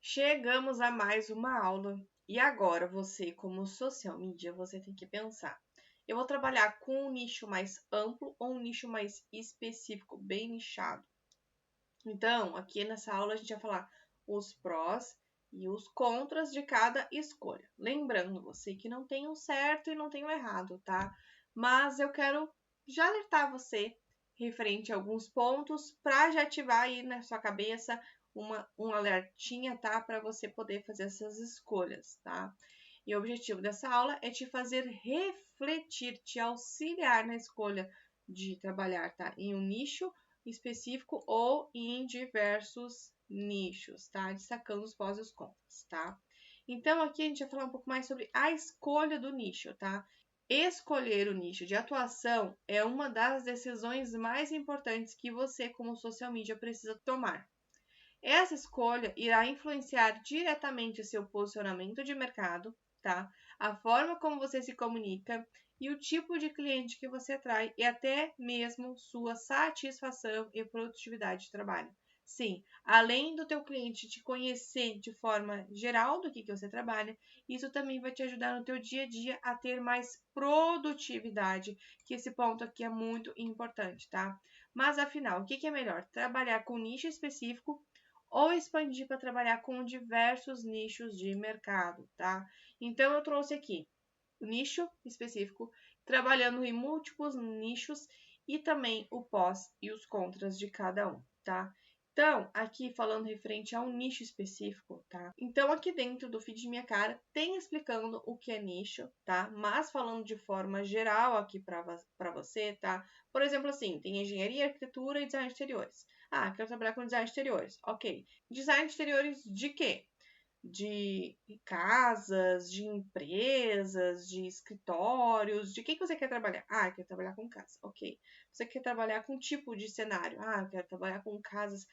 Chegamos a mais uma aula e agora você, como social media, você tem que pensar. Eu vou trabalhar com um nicho mais amplo ou um nicho mais específico, bem nichado. Então, aqui nessa aula a gente vai falar os prós e os contras de cada escolha. Lembrando você que não tem um certo e não tem um errado, tá? Mas eu quero já alertar você referente a alguns pontos para já ativar aí na sua cabeça um alertinha, tá? Para você poder fazer essas escolhas, tá? E o objetivo dessa aula é te fazer refletir, te auxiliar na escolha de trabalhar, tá? Em um nicho específico ou em diversos nichos, tá? Destacando os pós e os contras, tá? Então, aqui a gente vai falar um pouco mais sobre a escolha do nicho, tá? Escolher o nicho de atuação é uma das decisões mais importantes que você, como social media, precisa tomar. Essa escolha irá influenciar diretamente o seu posicionamento de mercado, tá? A forma como você se comunica e o tipo de cliente que você atrai e até mesmo sua satisfação e produtividade de trabalho. Sim, além do teu cliente te conhecer de forma geral do que você trabalha, isso também vai te ajudar no teu dia a dia a ter mais produtividade, que esse ponto aqui é muito importante, tá? Mas afinal, o que é melhor? Trabalhar com nicho específico ou expandir para trabalhar com diversos nichos de mercado, tá? Então, eu trouxe aqui o nicho específico, trabalhando em múltiplos nichos e também o pós e os contras de cada um, tá? Então, aqui falando referente a um nicho específico, tá? Então, aqui dentro do feed de minha cara, tem explicando o que é nicho, tá? Mas falando de forma geral aqui para você, tá? Por exemplo, assim, tem engenharia, arquitetura e design de exteriores. Ah, quero trabalhar com design de exteriores. Ok. Design de exteriores de quê? De casas, de empresas, de escritórios, de que você quer trabalhar? Ah, eu quero trabalhar com casa, ok. Você quer trabalhar com tipo de cenário? Ah, eu quero trabalhar com casas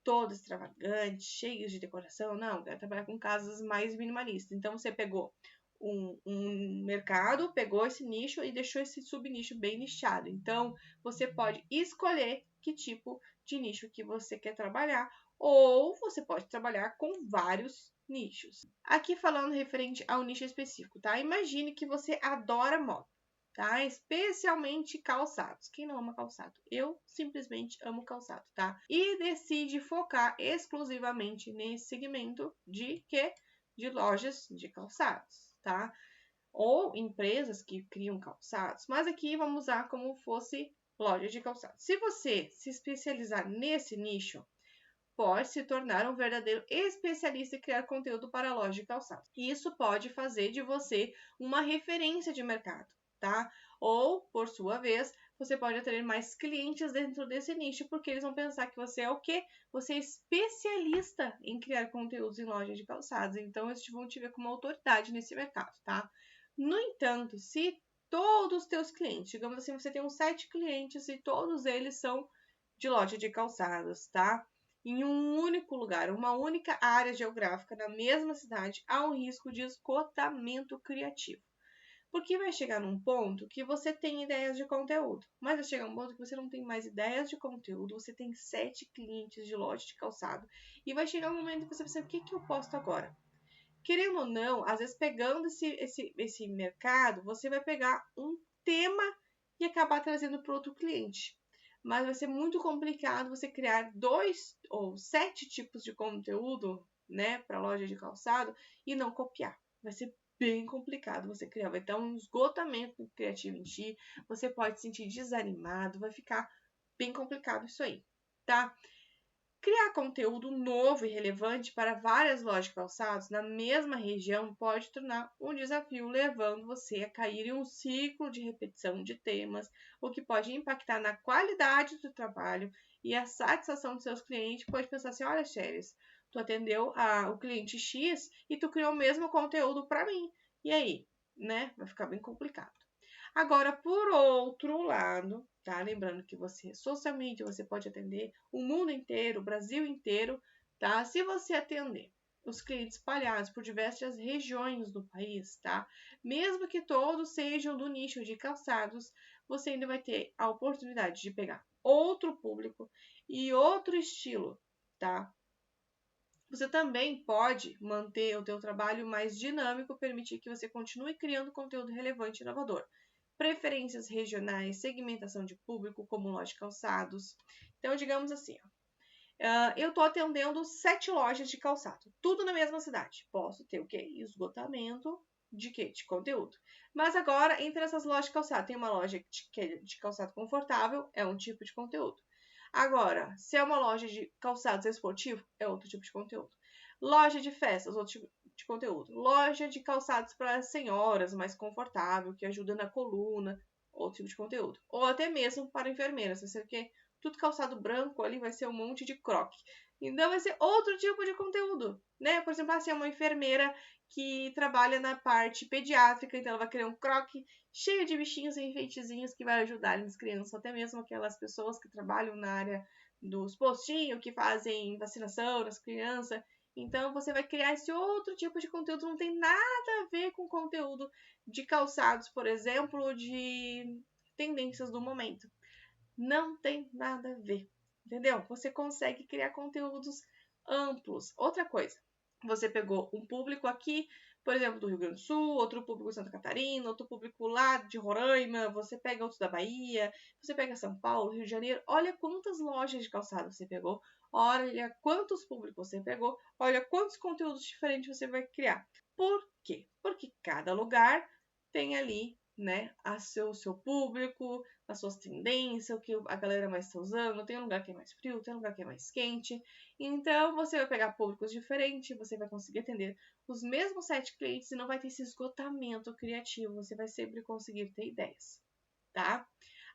todas extravagantes, cheias de decoração? Não, eu quero trabalhar com casas mais minimalistas. Então, você pegou um mercado, pegou esse nicho e deixou esse subnicho bem nichado. Então, você pode escolher que tipo de nicho que você quer trabalhar, ou você pode trabalhar com vários nichos. Aqui falando referente ao nicho específico, tá? Imagine que você adora moda, tá? Especialmente calçados. Quem não ama calçado? Eu simplesmente amo calçado, tá? E decide focar exclusivamente nesse segmento de quê? De lojas de calçados, tá? Ou empresas que criam calçados, mas aqui vamos usar como fosse loja de calçados. Se você se especializar nesse nicho, pode se tornar um verdadeiro especialista e criar conteúdo para a loja de calçados. Isso pode fazer de você uma referência de mercado, tá? Ou, por sua vez, você pode atrair mais clientes dentro desse nicho, porque eles vão pensar que você é o quê? Você é especialista em criar conteúdos em loja de calçados. Então, eles vão te ver como autoridade nesse mercado, tá? No entanto, se todos os teus clientes, digamos assim, você tem uns 7 clientes e todos eles são de loja de calçados, tá? Em um único lugar, uma única área geográfica na mesma cidade, há um risco de esgotamento criativo. Porque vai chegar num ponto que você tem ideias de conteúdo, mas vai chegar um ponto que você não tem mais ideias de conteúdo, você tem 7 clientes de loja de calçado, e vai chegar um momento que você pensa, o que eu posto agora? Querendo ou não, às vezes pegando esse mercado, você vai pegar um tema e acabar trazendo para outro cliente. Mas vai ser muito complicado você criar 2 ou 7 tipos de conteúdo, né, para loja de calçado e não copiar. Vai ser bem complicado você criar. Vai ter um esgotamento criativo em ti, você pode se sentir desanimado, vai ficar bem complicado isso aí, tá? Criar conteúdo novo e relevante para várias lojas de calçados na mesma região pode tornar um desafio, levando você a cair em um ciclo de repetição de temas, o que pode impactar na qualidade do trabalho e a satisfação dos seus clientes. Pode pensar assim: olha, Xeres, tu atendeu o cliente X e tu criou o mesmo conteúdo para mim. E aí, né? Vai ficar bem complicado. Agora, por outro lado, tá? Lembrando que você é social media, você pode atender o mundo inteiro, o Brasil inteiro, tá? Se você atender os clientes espalhados por diversas regiões do país, tá? Mesmo que todos sejam do nicho de calçados, você ainda vai ter a oportunidade de pegar outro público e outro estilo, tá? Você também pode manter o teu trabalho mais dinâmico, permitir que você continue criando conteúdo relevante e inovador. Preferências regionais, segmentação de público, como loja de calçados. Então, digamos assim, eu estou atendendo 7 lojas de calçado, tudo na mesma cidade. Posso ter o quê? Esgotamento de quê? De conteúdo. Mas agora, entre essas lojas de calçado, tem uma loja de calçado confortável, é um tipo de conteúdo. Agora, se é uma loja de calçados esportivo, é outro tipo de conteúdo. Loja de festas, outro tipo de conteúdo. Loja de calçados para senhoras, mais confortável, que ajuda na coluna, outro tipo de conteúdo. Ou até mesmo para enfermeiras, você quer tudo calçado branco ali, vai ser um monte de croque. Então vai ser outro tipo de conteúdo, né? Por exemplo, assim, é uma enfermeira que trabalha na parte pediátrica, então ela vai criar um croque cheio de bichinhos e enfeitezinhos que vai ajudar as crianças, até mesmo aquelas pessoas que trabalham na área dos postinhos, que fazem vacinação das crianças. Então você vai criar esse outro tipo de conteúdo, não tem nada a ver com conteúdo de calçados, por exemplo, de tendências do momento. Não tem nada a ver, entendeu? Você consegue criar conteúdos amplos. Outra coisa, você pegou um público aqui, por exemplo, do Rio Grande do Sul, outro público de Santa Catarina, outro público lá de Roraima, você pega outros da Bahia, você pega São Paulo, Rio de Janeiro, olha quantas lojas de calçado você pegou, olha quantos públicos você pegou, olha quantos conteúdos diferentes você vai criar. Por quê? Porque cada lugar tem ali, né, seu público, as suas tendências, o que a galera mais está usando. Tem um lugar que é mais frio, tem um lugar que é mais quente. Então, você vai pegar públicos diferentes, você vai conseguir atender os mesmos 7 clientes e não vai ter esse esgotamento criativo. Você vai sempre conseguir ter ideias, tá?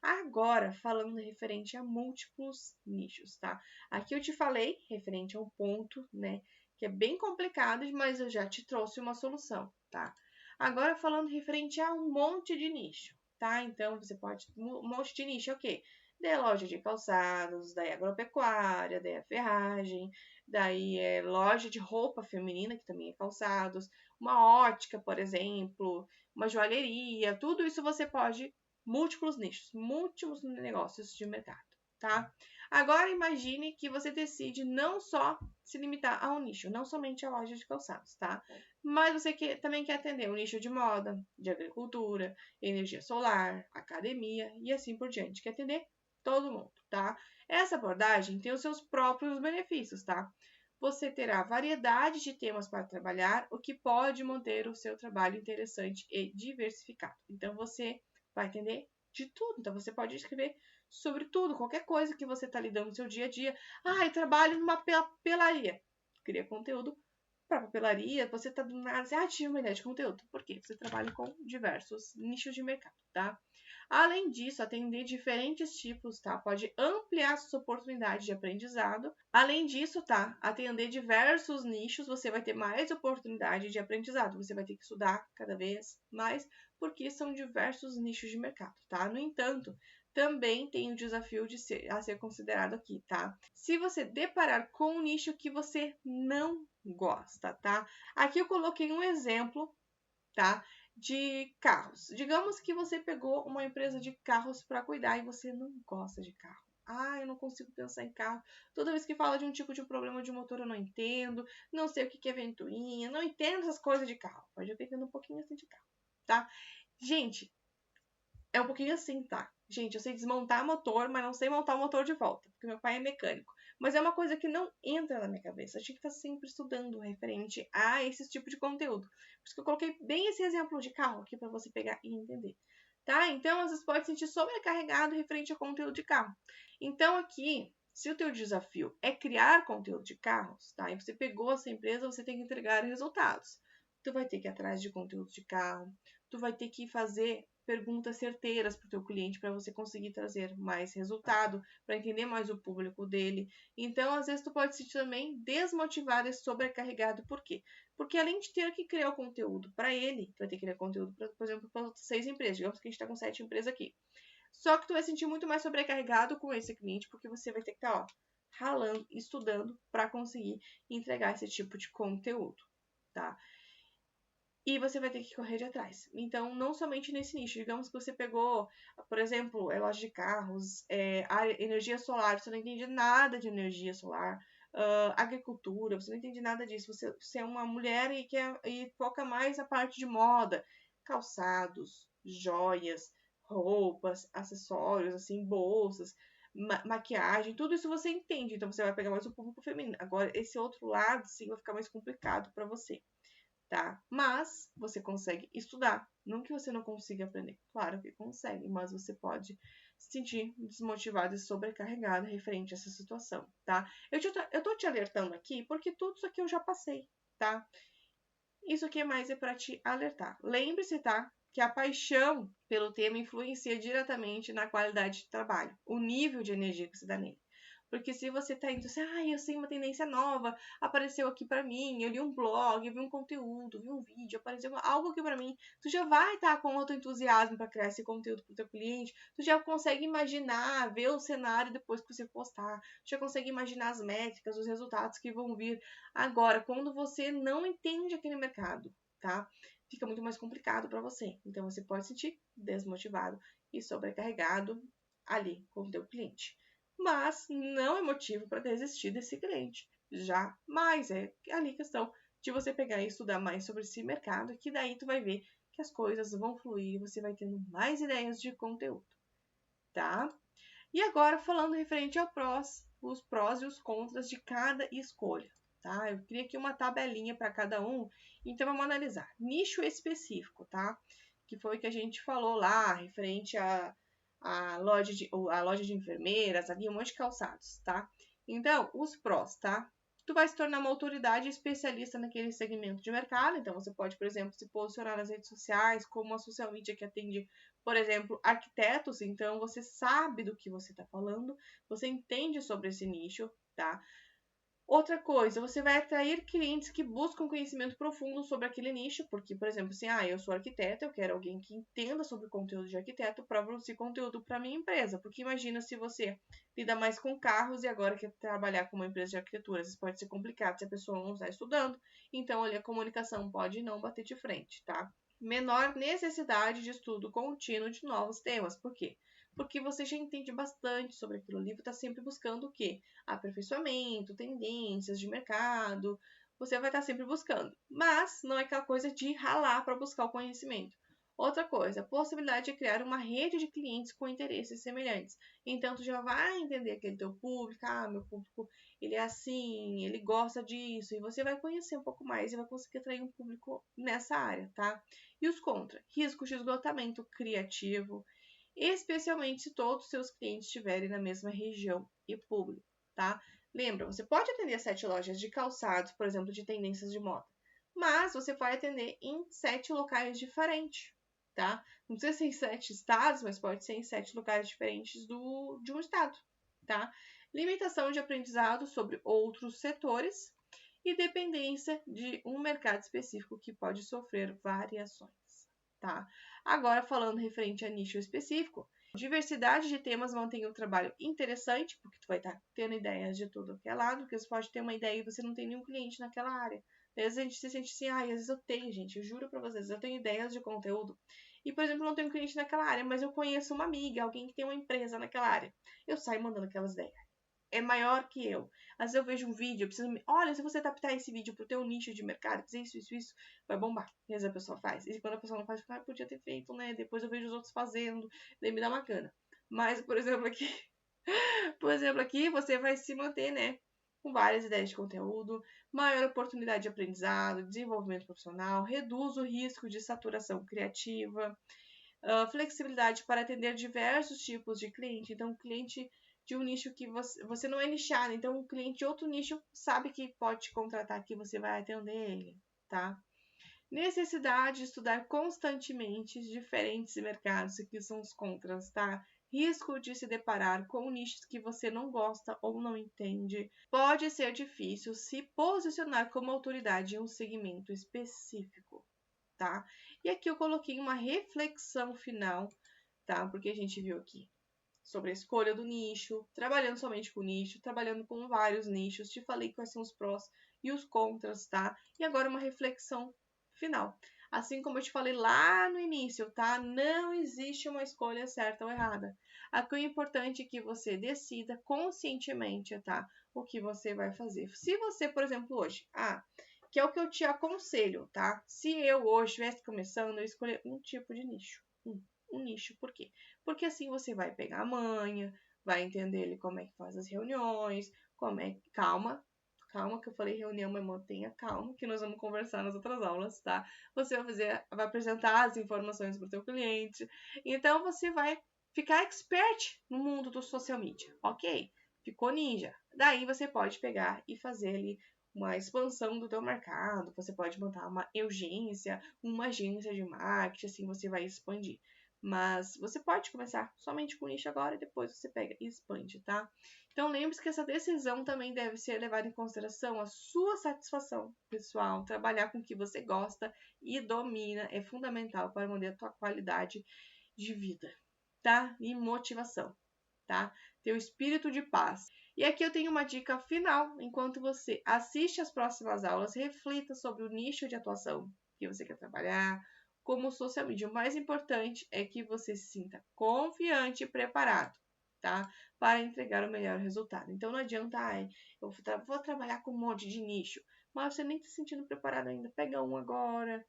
Agora, falando referente a múltiplos nichos, tá? Aqui eu te falei referente ao ponto, né, que é bem complicado, mas eu já te trouxe uma solução, tá? Agora, falando referente a um monte de nicho, tá? Então, você pode. Um monte de nicho é o quê? Daí loja de calçados, daí agropecuária, daí a ferragem, daí é loja de roupa feminina, que também é calçados, uma ótica, por exemplo, uma joalheria, tudo isso você pode, múltiplos nichos, múltiplos negócios de mercado, tá? Agora imagine que você decide não só se limitar a um nicho, não somente a loja de calçados, tá? Mas você também quer atender o nicho de moda, de agricultura, energia solar, academia e assim por diante. Quer atender todo mundo, tá? Essa abordagem tem os seus próprios benefícios, tá? Você terá variedade de temas para trabalhar, o que pode manter o seu trabalho interessante e diversificado. Então, você vai entender de tudo. Então, você pode escrever sobre tudo, qualquer coisa que você está lidando no seu dia a dia. Ah, eu trabalho numa papelaria. Cria conteúdo para papelaria, você está do nada, você tive uma ideia de conteúdo. Por quê? Você trabalha com diversos nichos de mercado, tá? Além disso, atender diferentes tipos, tá? Pode ampliar suas oportunidades de aprendizado. Além disso, tá? Atender diversos nichos, você vai ter mais oportunidade de aprendizado. Você vai ter que estudar cada vez mais, porque são diversos nichos de mercado, tá? No entanto, também tem o desafio a ser considerado aqui, tá? Se você deparar com um nicho que você não gosta, tá? Aqui eu coloquei um exemplo, tá? De carros. Digamos que você pegou uma empresa de carros para cuidar e você não gosta de carro. Ah, eu não consigo pensar em carro. Toda vez que fala de um tipo de problema de motor, eu não entendo. Não sei o que é ventoinha. Não entendo essas coisas de carro. Pode eu entender um pouquinho assim de carro, tá? Gente, é um pouquinho assim, tá? Gente, eu sei desmontar motor, mas não sei montar o motor de volta, porque meu pai é mecânico. Mas é uma coisa que não entra na minha cabeça. A gente está sempre estudando referente a esse tipo de conteúdo. Por isso que eu coloquei bem esse exemplo de carro aqui para você pegar e entender. Tá? Então, às vezes pode sentir sobrecarregado referente ao conteúdo de carro. Então, aqui, se o teu desafio é criar conteúdo de carros, tá? E você pegou essa empresa, você tem que entregar resultados. Tu vai ter que ir atrás de conteúdo de carro, tu vai ter que fazer perguntas certeiras para o teu cliente para você conseguir trazer mais resultado, para entender mais o público dele. Então, às vezes, tu pode se sentir também desmotivado e sobrecarregado. Por quê? Porque além de ter que criar o conteúdo para ele, tu vai ter que criar conteúdo, por exemplo, para 6 empresas. Digamos que a gente está com 7 empresas aqui. Só que tu vai se sentir muito mais sobrecarregado com esse cliente, porque você vai ter que estar, ralando, estudando para conseguir entregar esse tipo de conteúdo, tá? E você vai ter que correr de atrás. Então, não somente nesse nicho. Digamos que você pegou, por exemplo, loja de carros, energia solar, você não entende nada de energia solar. agricultura, você não entende nada disso, você é uma mulher e foca mais na parte de moda, calçados, joias, roupas, acessórios, assim, bolsas, maquiagem, tudo isso você entende, então você vai pegar mais o público feminino. Agora, esse outro lado, sim, vai ficar mais complicado para você, tá? Mas você consegue estudar. Não que você não consiga aprender, claro que consegue, mas você pode se sentir desmotivado e sobrecarregado referente a essa situação, tá? Eu tô te alertando aqui porque tudo isso aqui eu já passei, tá? Isso aqui mais é para te alertar. Lembre-se, tá? Que a paixão pelo tema influencia diretamente na qualidade de trabalho, o nível de energia que você dá nele. Porque se você tá indo assim, eu sei uma tendência nova, apareceu aqui pra mim, eu li um blog, eu vi um conteúdo, vi um vídeo, apareceu algo aqui pra mim, tu já vai estar com outro entusiasmo para criar esse conteúdo pro teu cliente, tu já consegue imaginar, ver o cenário depois que você postar, tu já consegue imaginar as métricas, os resultados que vão vir. Agora, quando você não entende aquele mercado, tá? Fica muito mais complicado para você. Então, você pode se sentir desmotivado e sobrecarregado ali com o teu cliente. Mas não é motivo para desistir desse cliente. Jamais é ali questão de você pegar e estudar mais sobre esse mercado, que daí tu vai ver que as coisas vão fluir, e você vai tendo mais ideias de conteúdo, tá? E agora falando referente ao os prós e os contras de cada escolha, tá? Eu criei aqui uma tabelinha para cada um, então vamos analisar. Nicho específico, tá? Que foi o que a gente falou lá, referente a loja de enfermeiras, ali um monte de calçados, tá? Então, os prós, tá? Tu vai se tornar uma autoridade especialista naquele segmento de mercado, então você pode, por exemplo, se posicionar nas redes sociais como uma social media que atende, por exemplo, arquitetos, então você sabe do que você está falando, você entende sobre esse nicho, tá? Outra coisa, você vai atrair clientes que buscam conhecimento profundo sobre aquele nicho, porque, por exemplo, assim, eu sou arquiteta, eu quero alguém que entenda sobre conteúdo de arquiteto para produzir conteúdo para minha empresa. Porque imagina se você lida mais com carros e agora quer trabalhar com uma empresa de arquitetura, isso pode ser complicado se a pessoa não está estudando, então ali a comunicação pode não bater de frente, tá? Menor necessidade de estudo contínuo de novos temas. Por quê? Porque você já entende bastante sobre aquilo. O livro está sempre buscando o quê? Aperfeiçoamento, tendências de mercado. Você vai estar sempre buscando. Mas não é aquela coisa de ralar para buscar o conhecimento. Outra coisa, a possibilidade de criar uma rede de clientes com interesses semelhantes. Então, tu já vai entender aquele teu público. Meu público, ele é assim, ele gosta disso. E você vai conhecer um pouco mais e vai conseguir atrair um público nessa área, tá? E os contra? Risco de esgotamento criativo, especialmente se todos os seus clientes estiverem na mesma região e público, tá? Lembra, você pode atender 7 lojas de calçados, por exemplo, de tendências de moda, mas você vai atender em 7 locais diferentes, tá? Não precisa ser em 7 estados, mas pode ser em 7 locais diferentes de um estado, tá? Limitação de aprendizado sobre outros setores e dependência de um mercado específico que pode sofrer variações, tá? Agora, falando referente a nicho específico, diversidade de temas mantém o trabalho interessante, porque tu vai estar tendo ideias de tudo que é lado, porque você pode ter uma ideia e você não tem nenhum cliente naquela área. Às vezes a gente se sente assim, às vezes eu tenho, gente, eu juro pra vocês, eu tenho ideias de conteúdo. E, por exemplo, não tenho cliente naquela área, mas eu conheço uma amiga, alguém que tem uma empresa naquela área. Eu saio mandando aquelas ideias. É maior que eu. Às vezes eu vejo um vídeo, eu preciso. Olha, se você adaptar esse vídeo pro teu nicho de mercado, fazer isso, vai bombar. E às vezes a pessoa faz. E quando a pessoa não faz, podia ter feito, né? Depois eu vejo os outros fazendo, daí me dá uma cana. Mas, por exemplo, aqui. Por exemplo, aqui você vai se manter, né? Com várias ideias de conteúdo, maior oportunidade de aprendizado, desenvolvimento profissional, reduz o risco de saturação criativa, flexibilidade para atender diversos tipos de cliente. Então, cliente de um nicho que você não é nichado, então o cliente de outro nicho sabe que pode te contratar, que você vai atender ele, tá? Necessidade de estudar constantemente diferentes mercados, que são os contras, tá? Risco de se deparar com nichos que você não gosta ou não entende. Pode ser difícil se posicionar como autoridade em um segmento específico, tá? E aqui eu coloquei uma reflexão final, tá? Porque a gente viu aqui sobre a escolha do nicho, trabalhando somente com nicho, trabalhando com vários nichos, te falei quais são os prós e os contras, tá? E agora uma reflexão final. Assim como eu te falei lá no início, tá? Não existe uma escolha certa ou errada. Aqui o importante é que você decida conscientemente, tá? O que você vai fazer. Se você, por exemplo, hoje, que é o que eu te aconselho, tá? Se eu hoje estivesse começando, eu escolher um tipo de nicho. Um nicho, por quê? Porque assim você vai pegar a manha, vai entender ele como é que faz as reuniões, como é. Calma que eu falei reunião, mas mantenha calma, que nós vamos conversar nas outras aulas, tá? Você vai apresentar as informações para o seu cliente. Então você vai ficar expert no mundo do social media, ok? Ficou ninja. Daí você pode pegar e fazer ali uma expansão do teu mercado. Você pode montar uma agência de marketing, assim você vai expandir. Mas você pode começar somente com nicho agora e depois você pega e expande, tá? Então lembre-se que essa decisão também deve ser levada em consideração a sua satisfação pessoal. Trabalhar com o que você gosta e domina é fundamental para manter a tua qualidade de vida, tá? E motivação, tá? Teu espírito de paz. E aqui eu tenho uma dica final. Enquanto você assiste às próximas aulas, reflita sobre o nicho de atuação que você quer trabalhar como social media. O mais importante é que você se sinta confiante e preparado, tá? Para entregar o melhor resultado. Então não adianta, eu vou trabalhar com um monte de nicho, mas você nem está se sentindo preparado ainda. Pega um agora,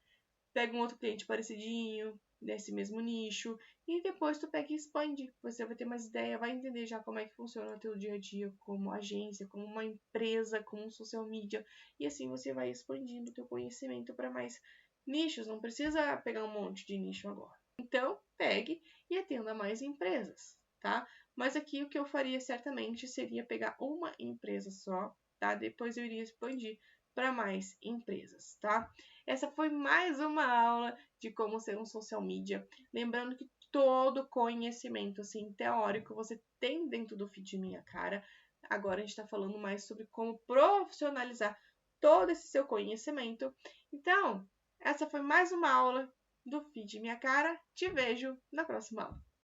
pega um outro cliente parecidinho, nesse mesmo nicho, e depois tu pega e expande. Você vai ter mais ideia, vai entender já como é que funciona o teu dia a dia como agência, como uma empresa, como social media, e assim você vai expandindo o teu conhecimento para mais nichos, não precisa pegar um monte de nicho agora. Então, pegue e atenda mais empresas, tá? Mas aqui o que eu faria certamente seria pegar uma empresa só, tá? Depois eu iria expandir para mais empresas, tá? Essa foi mais uma aula de como ser um social media. Lembrando que todo conhecimento assim, teórico você tem dentro do Feed Minha Cara. Agora a gente está falando mais sobre como profissionalizar todo esse seu conhecimento. Então, essa foi mais uma aula do Feed Minha Cara. Te vejo na próxima aula.